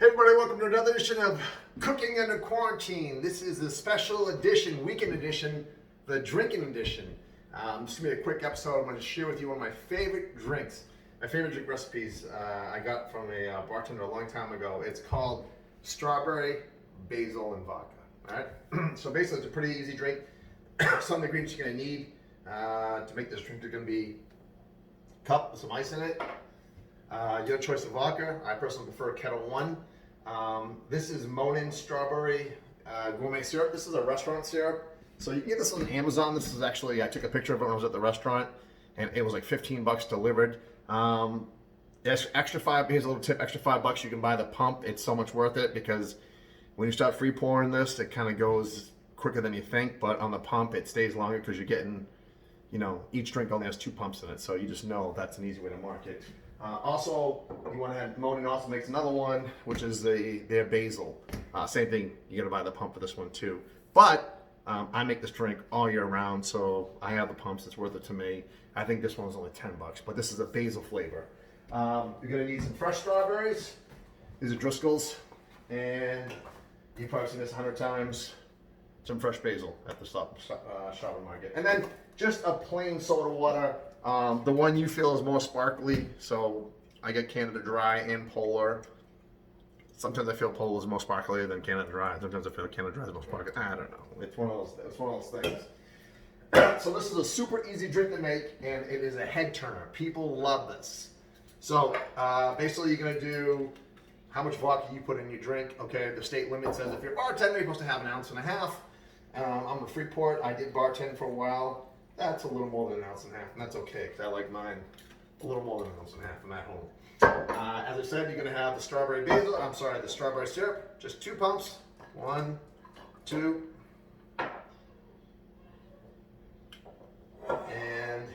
Hey everybody, welcome to another edition of Cooking Under Quarantine. This is a special edition, weekend edition, the drinking edition. Just gonna be a quick episode. I'm going to share with you one of my favorite drinks, my favorite drink recipes I got from a bartender a long time ago. It's called strawberry, basil, and vodka. All right. So basically, it's a pretty easy drink. Some ingredients you're going to need to make this drink. They're going to be a cup with some ice in it. Your choice of vodka. I personally prefer Kettle One. This is Monin Strawberry Gourmet Syrup. This is a restaurant syrup. So you can get this on Amazon. This is actually, I took a picture of it when I was at the restaurant, and it was like 15 bucks delivered. Extra five, here's a little tip, extra $5 you can buy the pump. It's so much worth it because when you start free pouring this, it kind of goes quicker than you think, but on the pump, it stays longer because you're getting, you know, each drink only has 2 pumps in it. So you just know that's an easy way to mark it. Also, you want to have, Monin also makes another one, which is their basil. Same thing, you got to buy the pump for this one too. But I make this drink all year round, so I have the pumps. It's worth it to me. I think this one's only 10 bucks, but this is a basil flavor. You're gonna need some fresh strawberries. These are Driscoll's, and you've probably seen this 100 times. Some fresh basil at the shopping market, and then just a plain soda water. The one you feel is more sparkly, so I get Canada Dry and Polar. Sometimes I feel Polar is more sparkly than Canada Dry. Sometimes I feel Canada Dry is more sparkly. I don't know. It's one of those things. So this is a super easy drink to make, and it is a head turner. People love this. So basically, you're gonna do how much vodka you put in your drink. Okay, the state limit says if you're a bartender, you're supposed to have 1.5 ounces. I'm a Freeport. I did bartend for a while. That's a little more than 1.5 ounces, and that's okay because I like mine a little more than 1.5 ounces in that home. As I said, you're going to have the strawberry basil. I'm sorry, the strawberry syrup. Just 2 pumps. 1, 2, and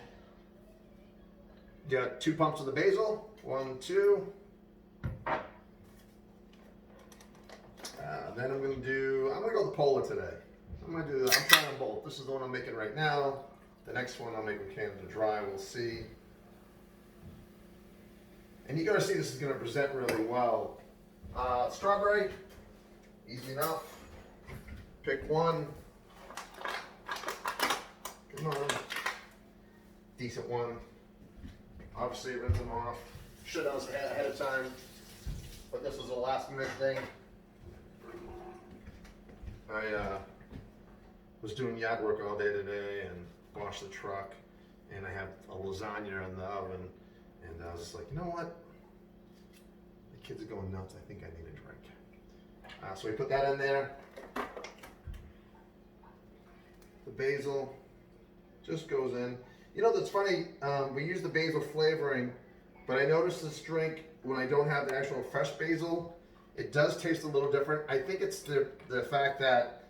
you got 2 pumps of the basil. 1, 2. Then I'm going to go with the Polar today. I'm trying them both. This is the one I'm making right now. The next one I'll make with Canada Dry, we'll see. And you're gonna see this is gonna present really well. Strawberry, easy enough. Pick one. Come on. Decent one. Obviously rinse them off. Should have done this ahead of time, but this was a last minute thing. I was doing yard work all day today and washed the truck, and I have a lasagna in the oven, and I was just like, you know what? The kids are going nuts. I think I need a drink. So we put that in there. The basil just goes in. You know, that's funny. We use the basil flavoring, but I noticed this drink, when I don't have the actual fresh basil, it does taste a little different. I think it's the fact that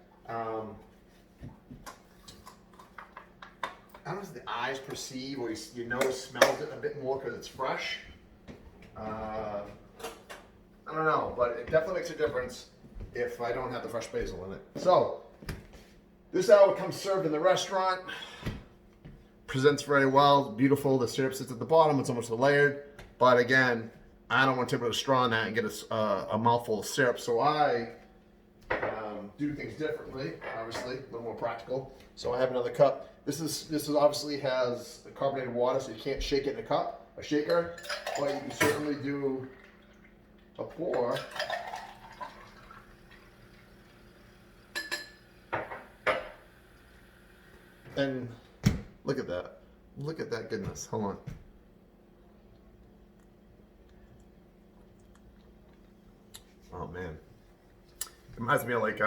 I don't know if the eyes perceive or your nose smells it a bit more because it's fresh. I don't know, but it definitely makes a difference if I don't have the fresh basil in it. So this is how it comes served in the restaurant. Presents very well, beautiful. The syrup sits at the bottom. It's almost layered, but again, I don't want to put a straw in that and get a mouthful of syrup, so I do things differently, obviously, a little more practical. So I have another cup. This is obviously has carbonated water, so you can't shake it in a shaker, but you can certainly do a pour. And look at that. Look at that goodness. Hold on. Oh man, it reminds me of like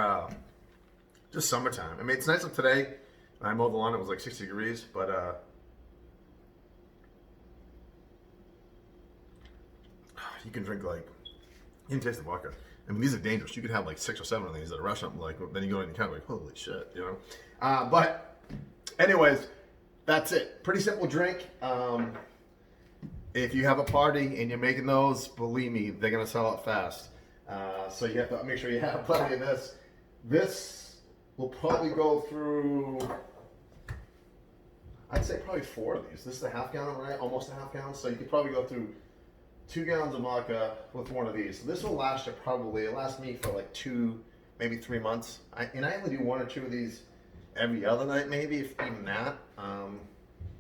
just summertime. I mean, it's nice up today. I mowed the lawn; it was like 60 degrees, but you can drink like you can taste the vodka. I mean, these are dangerous. You could have like 6 or 7 of these at a restaurant. Like then you go in and kind of like, holy shit, you know. But anyways, that's it. Pretty simple drink. If you have a party and you're making those, believe me, they're gonna sell out fast. So you have to make sure you have plenty of this. This will probably go through, I'd say probably 4 of these. This is a half gallon, right? Almost a half gallon. So you could probably go through 2 gallons of vodka with one of these. So this will last you probably, it lasts me for like 2, maybe 3 months. And I only do 1 or 2 of these every other night, maybe, if even that.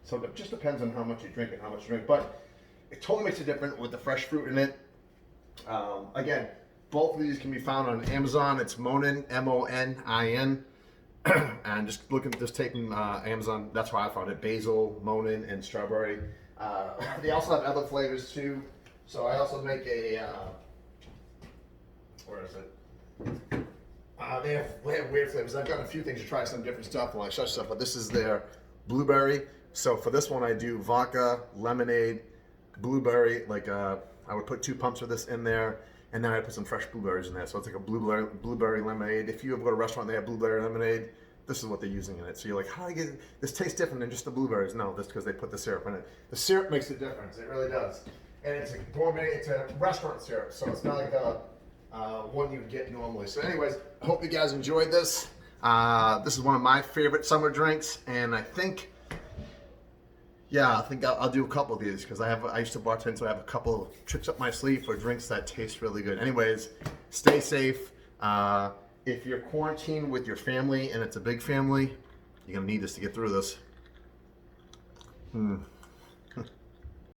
So it just depends on how much you drink and how much you drink. But it totally makes it different with the fresh fruit in it. Again, both of these can be found on Amazon. It's Monin, M-O-N-I-N. And just taking Amazon, that's why I found it. Basil, Monin, and strawberry. They also have other flavors too. So I also make a, where is it? They have weird flavors. I've gotten a few things to try some different stuff and like such stuff, but this is their blueberry. So for this one I do vodka, lemonade, blueberry, like I would put 2 pumps of this in there, and then I put some fresh blueberries in there. So it's like a blueberry lemonade. If you ever go to a restaurant and they have blueberry lemonade, this is what they're using in it. So you're like, how do I get it? This tastes different than just the blueberries. No, that's because they put the syrup in it. The syrup makes a difference. It really does. And it's a gourmet, it's a restaurant syrup, so it's not like the one you would get normally. So anyways, I hope you guys enjoyed this. This is one of my favorite summer drinks, and I think I'll do a couple of these because I used to bartend, so I have a couple of tricks up my sleeve for drinks that taste really good. Anyways, stay safe. If you're quarantined with your family and it's a big family, you're gonna need this to get through this.